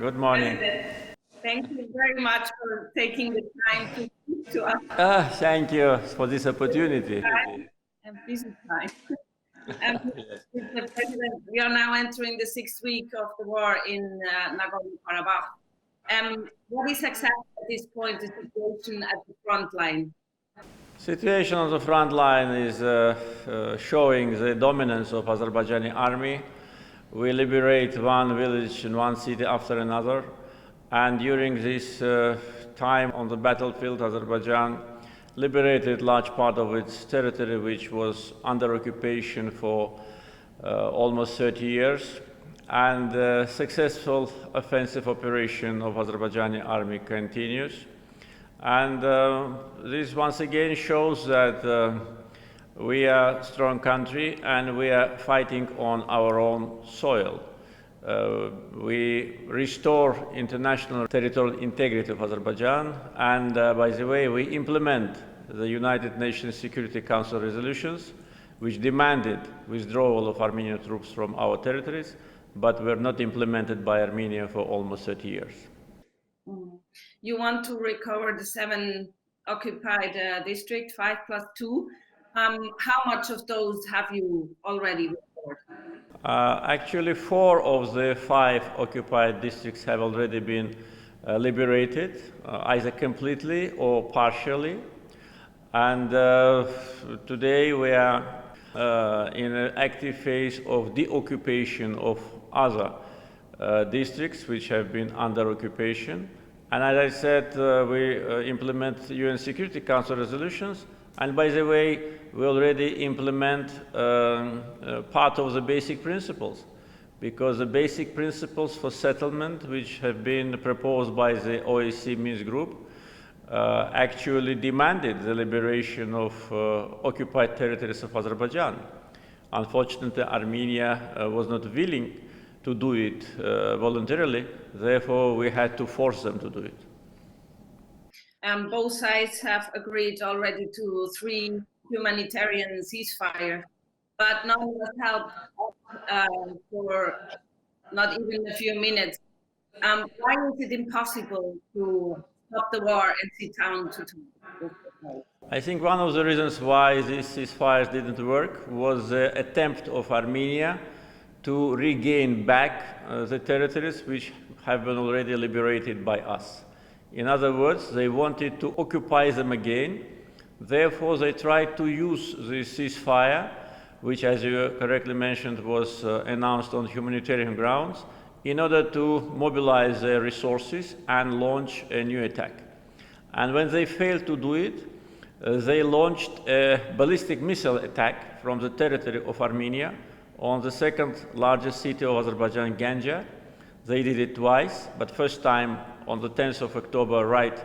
Good morning. Thank you very much for taking the time to speak to us. Thank you for this opportunity. And busy time. Mr. President, we are now entering the 6th week of the war in Nagorno-Karabakh. What is exactly at this point the situation at the front line? Situation on the front line is showing the dominance of Azerbaijani army. We liberate one village and one city after another. And during this time on the battlefield, Azerbaijan liberated large part of its territory, which was under occupation for almost 30 years. And the successful offensive operation of Azerbaijani army continues. And this once again shows that we are a strong country and we are fighting on our own soil. We restore international territorial integrity of Azerbaijan, and by the way, we implement the United Nations Security Council resolutions, which demanded withdrawal of Armenian troops from our territories, but were not implemented by Armenia for almost 30 years. You want to recover the 7 occupied districts, 5+2. How much of those have you already recovered? Actually, 4 of the 5 occupied districts have already been liberated, either completely or partially. And today we are in an active phase of deoccupation of other districts which have been under occupation. And as I said, we implement UN Security Council resolutions. And by the way, we already implement part of the basic principles, because the basic principles for settlement, which have been proposed by the OSCE Minsk Group, actually demanded the liberation of occupied territories of Azerbaijan. Unfortunately, Armenia was not willing to do it voluntarily, therefore we had to force them to do it. Both sides have agreed already to 3 humanitarian ceasefire, but none has helped for not even a few minutes. Why is it impossible to stop the war and sit down to talk? I think one of the reasons why these ceasefires didn't work was the attempt of Armenia to regain back the territories which have been already liberated by us. In other words, they wanted to occupy them again. Therefore, they tried to use the ceasefire, which, as you correctly mentioned, was announced on humanitarian grounds, in order to mobilize their resources and launch a new attack. And when they failed to do it, they launched a ballistic missile attack from the territory of Armenia on the 2nd largest city of Azerbaijan, Ganja. They did it twice, but first time on the 10th of October, right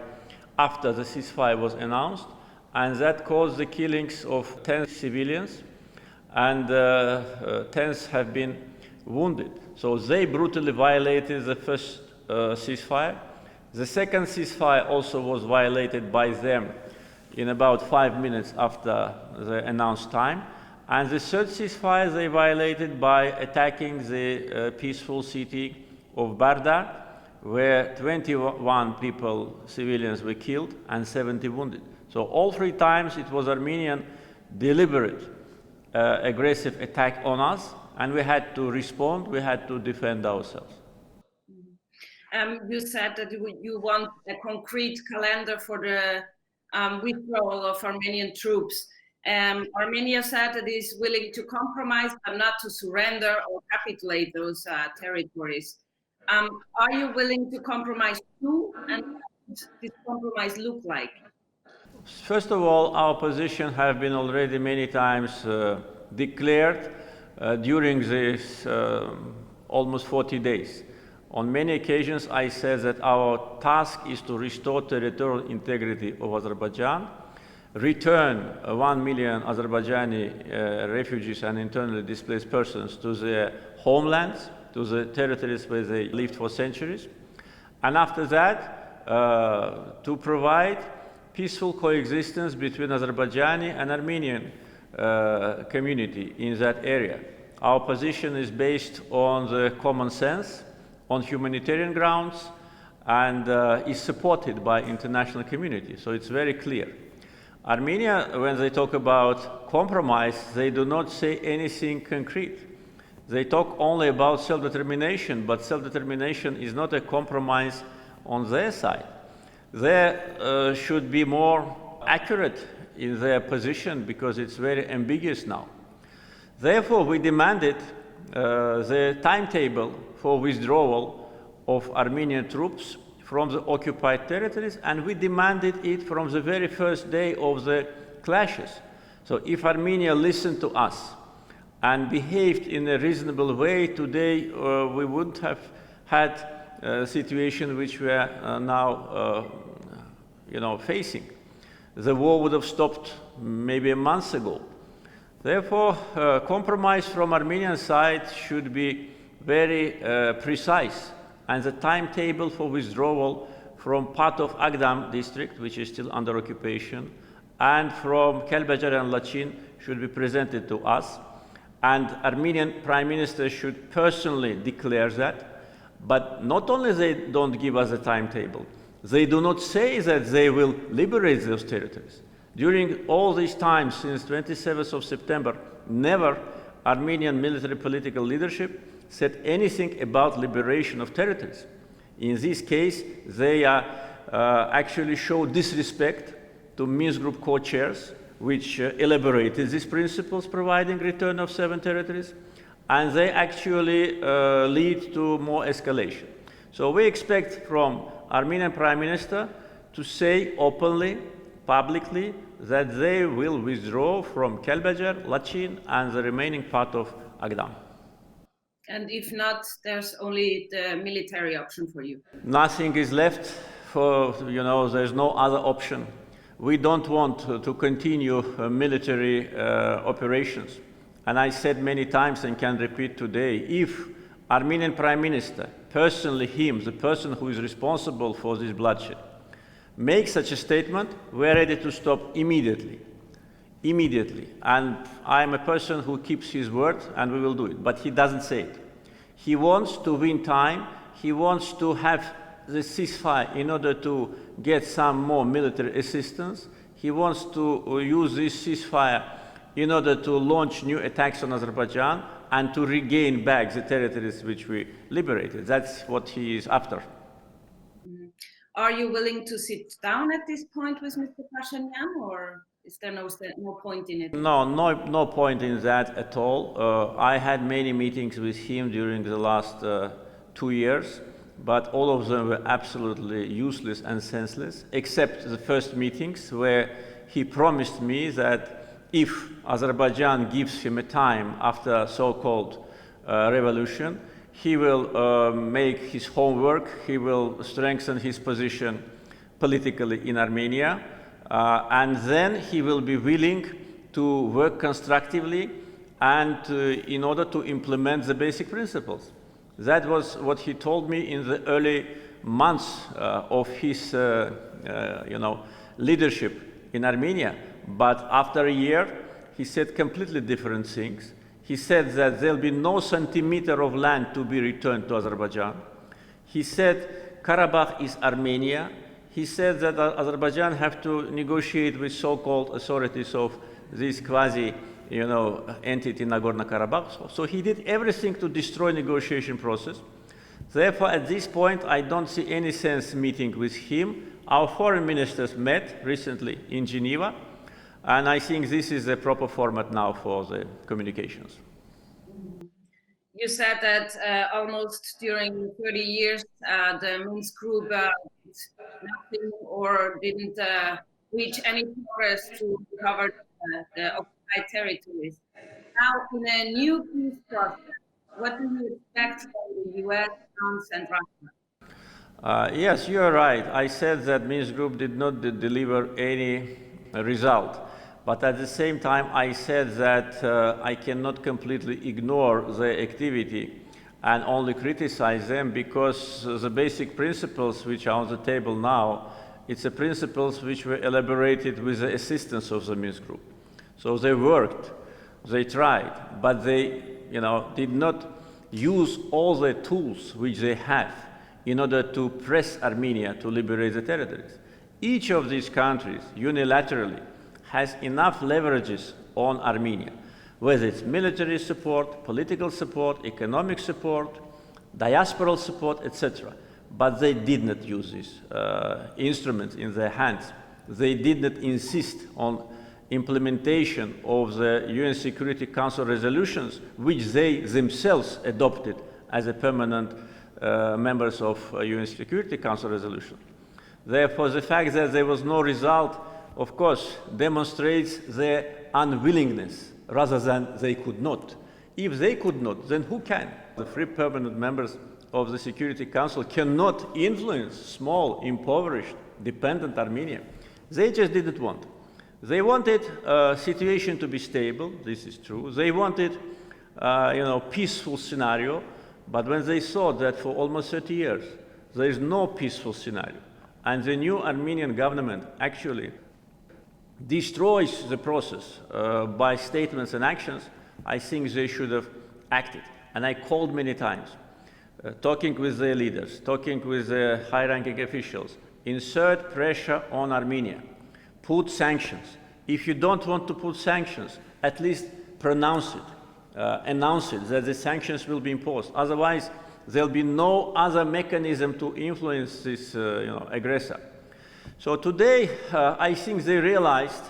after the ceasefire was announced, and that caused the killings of 10 civilians, and tens have been wounded. So they brutally violated the first ceasefire. The second ceasefire also was violated by them in about 5 minutes after the announced time. And the third ceasefire they violated by attacking the peaceful city of Barda, where 21 people, civilians, were killed and 70 wounded. So all 3 times it was Armenian deliberate aggressive attack on us, and we had to respond, we had to defend ourselves. You said that you want a concrete calendar for the withdrawal of Armenian troops. Armenia said that it is willing to compromise but not to surrender or capitulate those territories. Are you willing to compromise too, and what does this compromise look like? First of all, our position has been already many times declared during this almost 40 days. On many occasions, I said that our task is to restore territorial integrity of Azerbaijan, return 1 million Azerbaijani refugees and internally displaced persons to their homelands, to the territories where they lived for centuries, and after that, to provide peaceful coexistence between Azerbaijani and Armenian community in that area. Our position is based on the common sense, on humanitarian grounds and is supported by international community. So it's very clear. Armenia, when they talk about compromise, they do not say anything concrete. They talk only about self-determination, but self-determination is not a compromise on their side. They should be more accurate in their position because it's very ambiguous now. Therefore, we demanded the timetable for withdrawal of Armenian troops from the occupied territories, and we demanded it from the very first day of the clashes. So if Armenia listened to us and behaved in a reasonable way, today we wouldn't have had a situation which we are now facing. The war would have stopped maybe a month ago. Therefore, compromise from Armenian side should be very precise, and the timetable for withdrawal from part of Agdam district, which is still under occupation, and from Kelbecer and Lachin should be presented to us. And Armenian Prime Minister should personally declare that. But not only they don't give us a timetable, they do not say that they will liberate those territories. During all these times, since 27th of September, never Armenian military political leadership said anything about liberation of territories. In this case, they actually show disrespect to Minsk Group co-chairs, which elaborated these principles providing return of 7 territories, and they actually lead to more escalation. So we expect from Armenian Prime Minister to say openly, publicly, that they will withdraw from Kelbecer, Lachin, and the remaining part of Agdam. And if not, there's only the military option for you. Nothing is left for, there's no other option. We don't want to continue military operations. And I said many times and can repeat today, if Armenian Prime Minister, personally him, the person who is responsible for this bloodshed, makes such a statement, we're ready to stop immediately. Immediately. And I'm a person who keeps his word, and we will do it. But he doesn't say it. He wants to win time. He wants to have the ceasefire in order to get some more military assistance. He wants to use this ceasefire in order to launch new attacks on Azerbaijan and to regain back the territories which we liberated. That's what he is after. Are you willing to sit down at this point with Mr. Pashinyan, or is there no point in it? No point in that at all. I had many meetings with him during the last 2 years, but all of them were absolutely useless and senseless, except the first meetings where he promised me that if Azerbaijan gives him a time after so-called revolution, he will make his homework, he will strengthen his position politically in Armenia, and then he will be willing to work constructively and in order to implement the basic principles. That was what he told me in the early months of his leadership in Armenia. But after a year, he said completely different things. He said that there'll be no centimeter of land to be returned to Azerbaijan. He said Karabakh is Armenia. He said that Azerbaijan have to negotiate with so-called authorities of this quasi, entity Nagorno-Karabakh. So he did everything to destroy negotiation process. Therefore, at this point, I don't see any sense meeting with him. Our foreign ministers met recently in Geneva, and I think this is the proper format now for the communications. You said that almost during 30 years, the Minsk group did nothing or didn't reach any progress to recover the occupied territories. Now, in a new peace process, what do you expect from the US, France, and Russia? Yes, you are right. I said that Minsk group did not deliver any result. But at the same time, I said that I cannot completely ignore their activity and only criticize them because the basic principles which are on the table now, it's the principles which were elaborated with the assistance of the Minsk group. So they worked, they tried, but they did not use all the tools which they have in order to press Armenia to liberate the territories. Each of these countries unilaterally has enough leverages on Armenia, whether it's military support, political support, economic support, diasporal support, etc. But they did not use these instruments in their hands. They did not insist on implementation of the UN Security Council resolutions, which they themselves adopted as a permanent members of UN Security Council resolution. Therefore, the fact that there was no result, of course, demonstrates their unwillingness rather than they could not. If they could not, then who can? The 3 permanent members of the Security Council cannot influence small, impoverished, dependent Armenia. They just didn't want. They wanted a situation to be stable, this is true. They wanted peaceful scenario, but when they saw that for almost 30 years there is no peaceful scenario, and the new Armenian government actually destroys the process by statements and actions, I think they should have acted. And I called many times, talking with their leaders, talking with the high-ranking officials, insert pressure on Armenia, put sanctions. If you don't want to put sanctions, at least pronounce it, announce it, that the sanctions will be imposed. Otherwise, there'll be no other mechanism to influence this aggressor. So today, I think they realized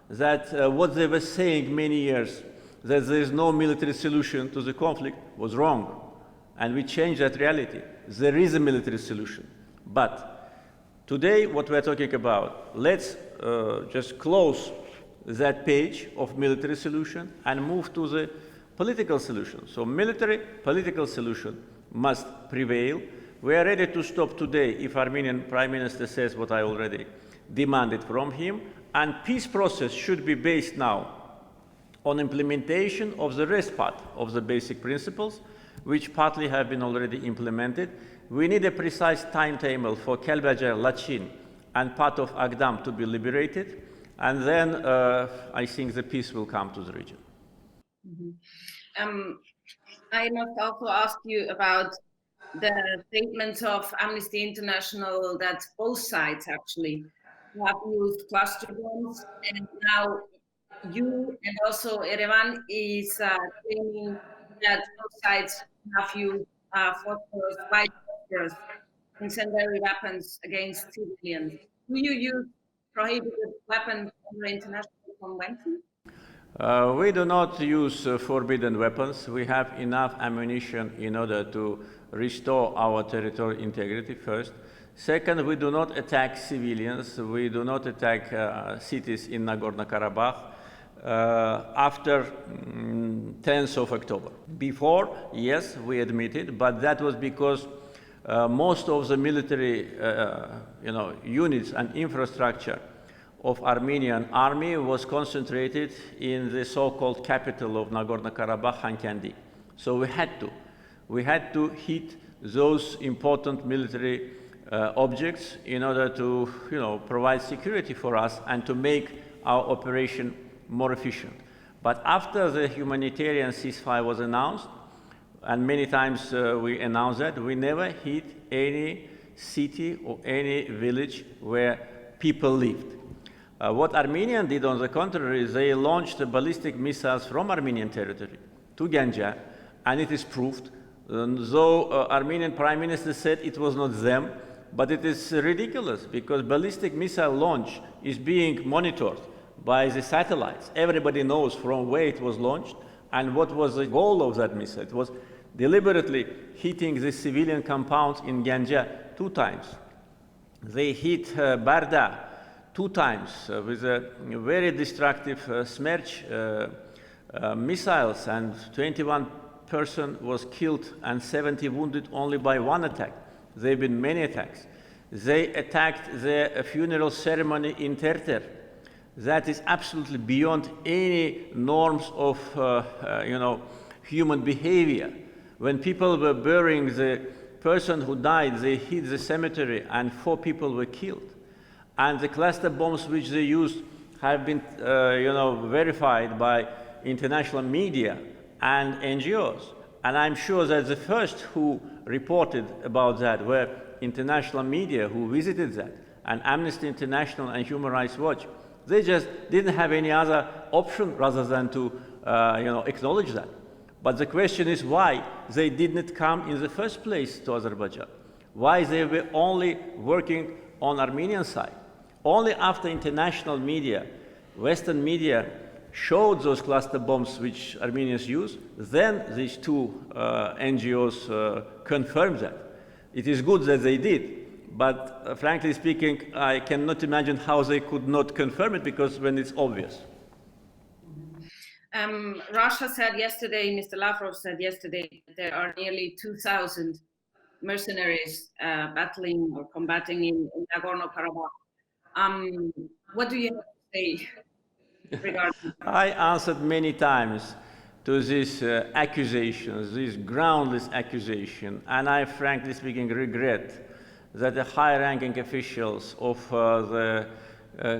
that what they were saying many years, that there is no military solution to the conflict, was wrong. And we changed that reality. There is a military solution. But today, what we're talking about, let's just close that page of military solution and move to the political solution. So military, political solution must prevail. We are ready to stop today if Armenian Prime Minister says what I already demanded from him. And peace process should be based now on implementation of the rest part of the basic principles, which partly have been already implemented. We need a precise timetable for Kelbajar, Lachin, and part of Agdam to be liberated. And then I think the peace will come to the region. Mm-hmm. I must also ask you about the statements of Amnesty International that both sides actually have used cluster bombs, and now you and also Erevan is claiming that both sides have used phosphorus, white phosphorus, incendiary weapons against civilians. Do you use prohibited weapons under international convention? We do not use forbidden weapons. We have enough ammunition in order to restore our territorial integrity, first. Second, we do not attack civilians. We do not attack cities in Nagorno-Karabakh after 10th of October. Before, yes, we admitted, but that was because most of the military units and infrastructure of Armenian army was concentrated in the so-called capital of Nagorno-Karabakh, Khankendi. So we had to hit those important military objects in order to provide security for us and to make our operation more efficient. But after the humanitarian ceasefire was announced, and many times we announced that, we never hit any city or any village where people lived. What Armenia did, on the contrary, is they launched ballistic missiles from Armenian territory to Ganja, and it is proved. Though Armenian Prime Minister said it was not them, but it is ridiculous because ballistic missile launch is being monitored by the satellites. Everybody knows from where it was launched and what was the goal of that missile. It was deliberately hitting the civilian compounds in Ganja 2 times. They hit Barda 2 times with a very destructive Smerch missiles, and 21 persons was killed and 70 wounded only by 1 attack. There have been many attacks. They attacked the funeral ceremony in Terter. That is absolutely beyond any norms of human behavior. When people were burying the person who died, they hit the cemetery and 4 people were killed. And the cluster bombs which they used have been verified by international media and NGOs. And I'm sure that the first who reported about that were international media who visited that, and Amnesty International and Human Rights Watch. They just didn't have any other option rather than to acknowledge that. But the question is why they didn't come in the first place to Azerbaijan. Why they were only working on Armenian side. Only after international media, Western media, showed those cluster bombs which Armenians use, then these two NGOs confirmed that. It is good that they did, but frankly speaking, I cannot imagine how they could not confirm it, because when it's obvious. Russia said yesterday, Mr. Lavrov said yesterday, that there are nearly 2,000 mercenaries battling or combating in Nagorno-Karabakh. What do you have to say regarding? I answered many times to these accusations, these groundless accusations, and I, frankly speaking, regret that the high-ranking officials of the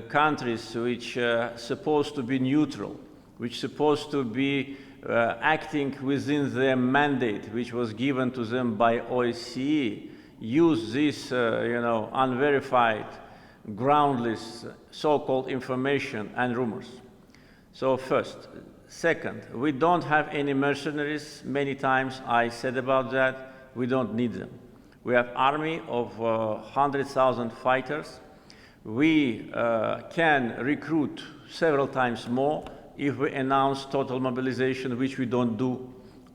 countries which are supposed to be neutral, which are supposed to be acting within their mandate, which was given to them by OSCE, use this, unverified, groundless, so-called information and rumors. So first. Second, we don't have any mercenaries. Many times I said about that. We don't need them. We have army of 100,000 fighters. We can recruit several times more if we announce total mobilization, which we don't do,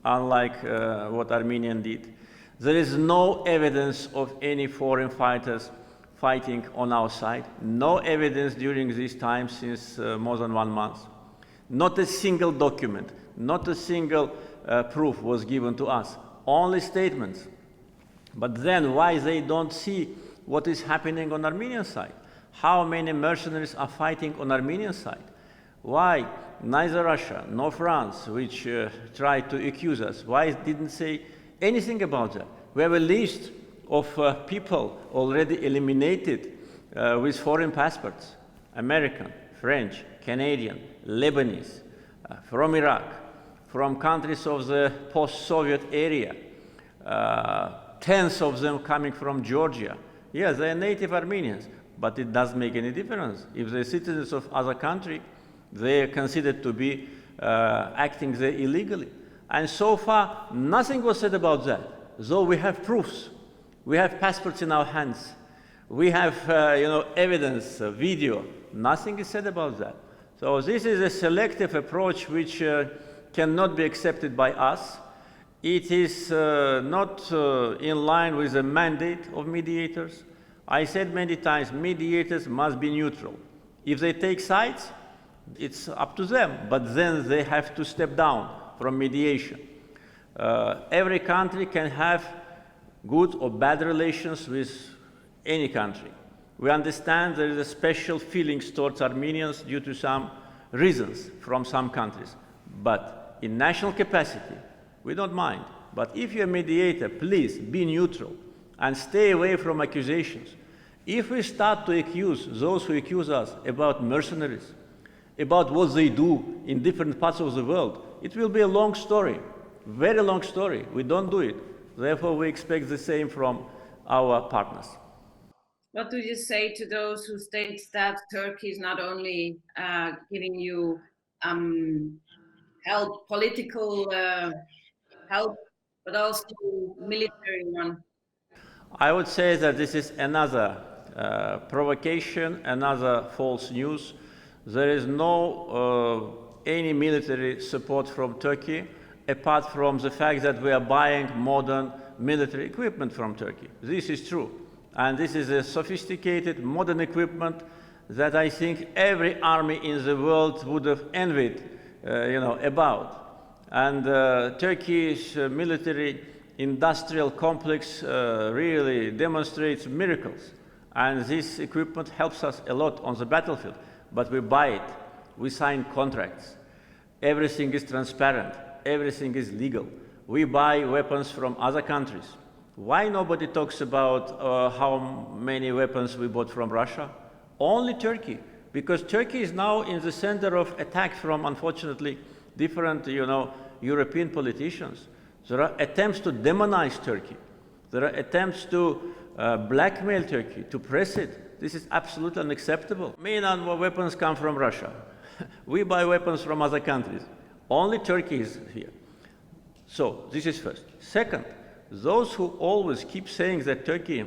unlike what Armenia did. There is no evidence of any foreign fighters fighting on our side. No evidence during this time since more than 1 month. Not a single document, not a single proof was given to us. Only statements. But then why they don't see what is happening on Armenian side? How many mercenaries are fighting on Armenian side? Why neither Russia nor France, which tried to accuse us, why didn't say anything about that? We have a list of people already eliminated with foreign passports, American, French, Canadian, Lebanese, from Iraq, from countries of the post-Soviet area, tens of them coming from Georgia. Yes, they are native Armenians, but it doesn't make any difference. If they're citizens of other country, they are considered to be acting there illegally. And so far, nothing was said about that, though we have proofs. We have passports in our hands. We have evidence, video. Nothing is said about that. So this is a selective approach which cannot be accepted by us. It is not in line with the mandate of mediators. I said many times, mediators must be neutral. If they take sides, it's up to them, but then they have to step down from mediation. Every country can have good or bad relations with any country. We understand there is a special feelings towards Armenians due to some reasons from some countries. But in national capacity, we don't mind. But if you're a mediator, please be neutral and stay away from accusations. If we start to accuse those who accuse us about mercenaries, about what they do in different parts of the world, it will be a long story, very long story. We don't do it. Therefore, we expect the same from our partners. What do you say to those who state that Turkey is not only giving you help, political help, but also military one? I would say that this is another provocation, another false news. There is no any military support from Turkey, apart from the fact that we are buying modern military equipment from Turkey. This is true. And this is a sophisticated, modern equipment that I think every army in the world would have envied, about. And Turkey's military industrial complex really demonstrates miracles. And this equipment helps us a lot on the battlefield. But we buy it. We sign contracts. Everything is transparent. Everything is legal. We buy weapons from other countries. Why nobody talks about how many weapons we bought from Russia? Only Turkey, because Turkey is now in the center of attack from, unfortunately, different, European politicians. There are attempts to demonize Turkey. There are attempts to blackmail Turkey, to press it. This is absolutely unacceptable. Main weapons come from Russia. We buy weapons from other countries. Only Turkey is here. So this is first. Second, those who always keep saying that Turkey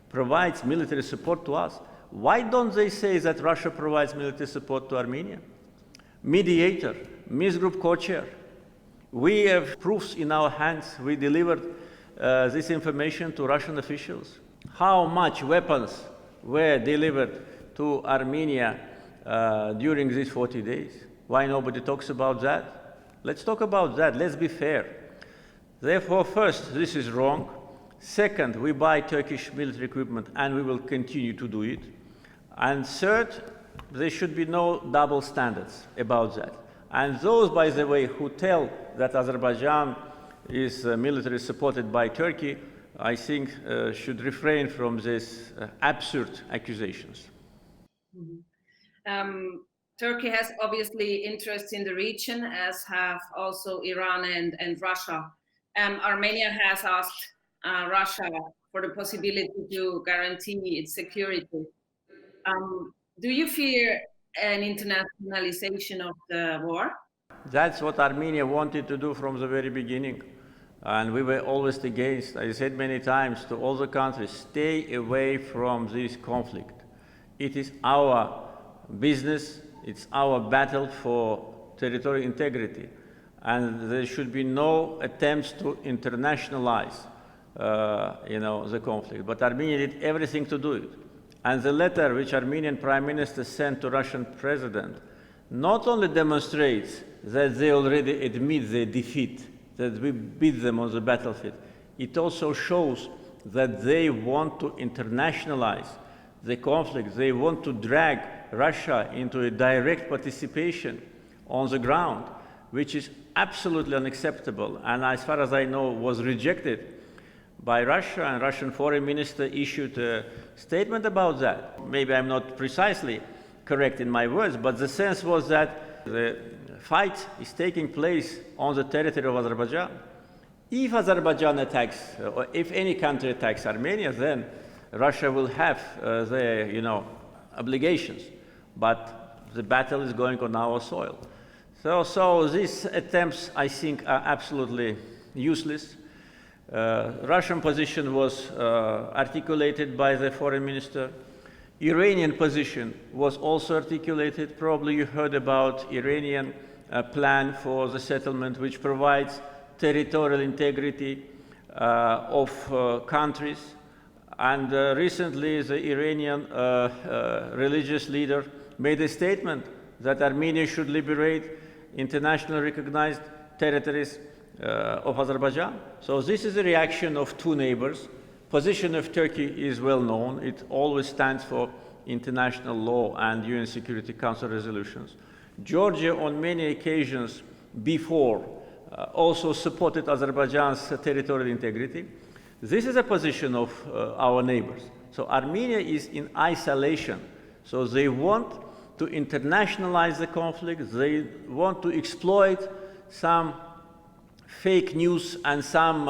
provides military support to us, why don't they say that Russia provides military support to Armenia? Mediator, Minsk Group co-chair. We have proofs in our hands. We delivered this information to Russian officials. How much weapons were delivered to Armenia during these 40 days? Why nobody talks about that? Let's talk about that. Let's be fair. Therefore, first, this is wrong. Second, we buy Turkish military equipment and we will continue to do it. And third, there should be no double standards about that. And those, by the way, who tell that Azerbaijan is military supported by Turkey, I think should refrain from these absurd accusations. Mm-hmm. Turkey has obviously interests in the region, as have also Iran and Russia. Armenia has asked Russia for the possibility to guarantee its security. Do you fear an internationalization of the war? That's what Armenia wanted to do from the very beginning. And we were always against. I said many times to all the countries, stay away from this conflict. It is our business, it's our battle for territorial integrity. And there should be no attempts to internationalize the conflict. But Armenia did everything to do it. And the letter which Armenian Prime Minister sent to Russian President not only demonstrates that they already admit their defeat, that we beat them on the battlefield, it also shows that they want to internationalize the conflict. They want to drag Russia into a direct participation on the ground, which is absolutely unacceptable, and as far as I know, was rejected by Russia, and Russian foreign minister issued a statement about that. Maybe I'm not precisely correct in my words, but the sense was that the fight is taking place on the territory of Azerbaijan. If Azerbaijan attacks, or if any country attacks Armenia, then Russia will have their, obligations. But the battle is going on our soil. So these attempts, I think, are absolutely useless. Russian position was articulated by the foreign minister. Iranian position was also articulated. Probably you heard about Iranian plan for the settlement, which provides territorial integrity of countries. And recently, the Iranian religious leader made a statement that Armenia should liberate internationally recognized territories of Azerbaijan. So this is a reaction of two neighbors. Position of Turkey is well known. It always stands for international law and UN Security Council resolutions. Georgia, on many occasions before, also supported Azerbaijan's territorial integrity. This is a position of our neighbors. So Armenia is in isolation. So they want to internationalize the conflict. They want to exploit some fake news and some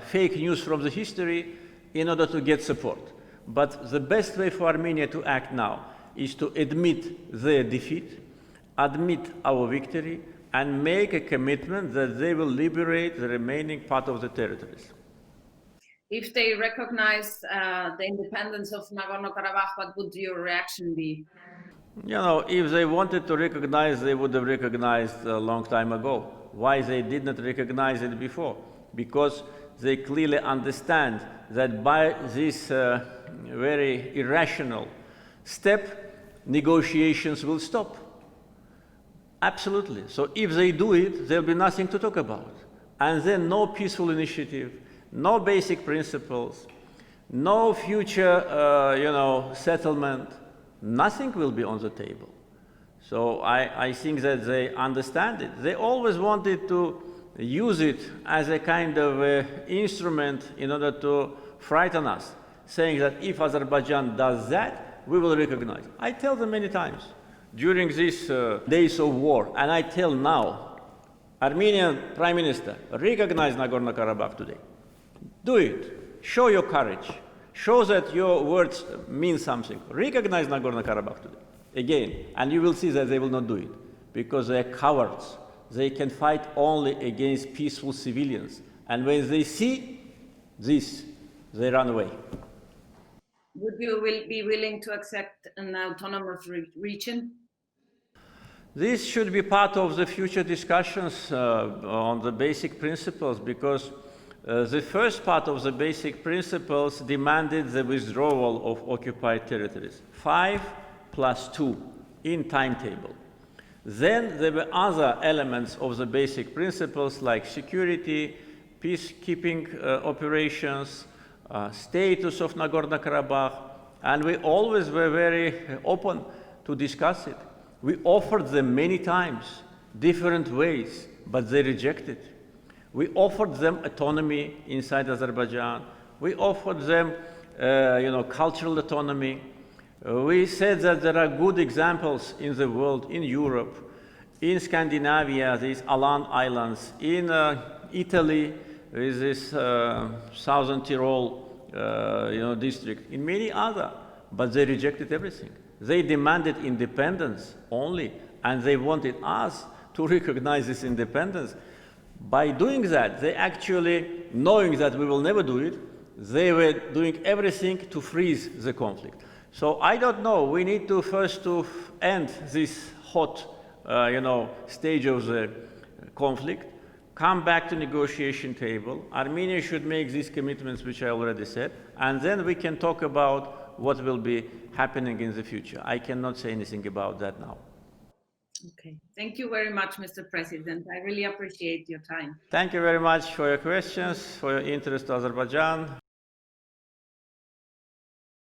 fake news from the history in order to get support. But the best way for Armenia to act now is to admit their defeat, admit our victory, and make a commitment that they will liberate the remaining part of the territories. If they recognize the independence of Nagorno-Karabakh, what would your reaction be? If they wanted to recognize, they would have recognized a long time ago. Why they did not recognize it before? Because they clearly understand that by this very irrational step, negotiations will stop. Absolutely. So if they do it, there'll be nothing to talk about. And then no peaceful initiative, no basic principles, no future, settlement, nothing will be on the table. So I think that they understand it. They always wanted to use it as a kind of instrument in order to frighten us, saying that if Azerbaijan does that, we will recognize. I tell them many times during these days of war, and I tell now, Armenian Prime Minister, recognize Nagorno-Karabakh today. Do it. Show your courage. Show that your words mean something. Recognize Nagorno-Karabakh today. Again, and you will see that they will not do it because they are cowards. They can fight only against peaceful civilians. And when they see this, they run away. Would you be willing to accept an autonomous region? This should be part of the future discussions on the basic principles, because the first part of the basic principles demanded the withdrawal of occupied territories, 5+2 in timetable. Then there were other elements of the basic principles like security, peacekeeping operations, status of Nagorno-Karabakh, and we always were very open to discuss it. We offered them many times, different ways, but they rejected. We offered them autonomy inside Azerbaijan. We offered them, cultural autonomy. We said that there are good examples in the world, in Europe, in Scandinavia, these Alan Islands, in Italy, with this Southern Tyrol, district, in many other, but they rejected everything. They demanded independence only, and they wanted us to recognize this independence. By doing that, they actually, knowing that we will never do it, they were doing everything to freeze the conflict. So I don't know, we need to first to end this hot, stage of the conflict, come back to negotiation table. Armenia should make these commitments, which I already said, and then we can talk about what will be happening in the future. I cannot say anything about that now. Okay, thank you very much, Mr. President. I really appreciate your time. Thank you very much for your questions, for your interest in Azerbaijan.